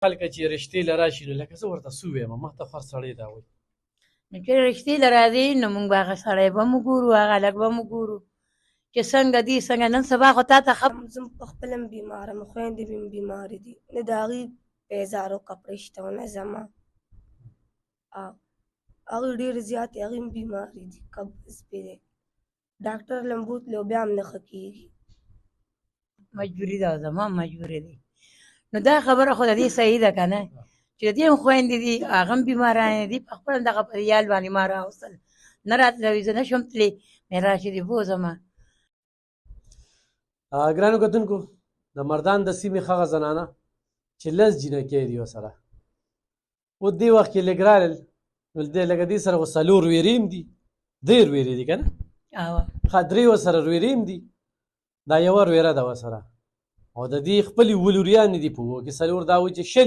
خلکه چې رشتې له راشي نو لکه زه ورته څه ووایم ما ته خو هر سړی دا وایي نو چې رښتې له راځي نو موږ به هغه سړی به مو ګورو هغه هلک به مو ګورو چې څنګه دي څنګه نن سبا خو تا ته زه په خپله هم بیماره یم خویندې مې هم بیمارې دي نه د هغې پیزارو کپړې شته او نه زما هغې ډېرې زیاتې هغې هم بیمارې دي قبض پې دی ډاکټر له هم بوتلې او بیا هم نه ښه کېږي مجبوري ده زما مجبوري دی نو دا خبره خو د دې صحیح ده که نه چې د دې هم خویندې دي هغه هم بیمارانې دي په خپله دغه په ریال باندې ما راوستل نه راتلوي زه نه شم تللی مې راشي دي بوځمه ګرانو کتونکو د مردان د سیمې هغه زنانه چې لس جینکۍ دي ورسره اوس دې وخت کې لږ رالل نو لکه دې سره خو څلور ویرې هم دي ډېر ویرې دي که نه ښه درې ورسره ویرې هم دي دا یوه ویره ده ورسره او د دې خپلې ولوریانې دي په وو کې څلور دا وایي چې شلې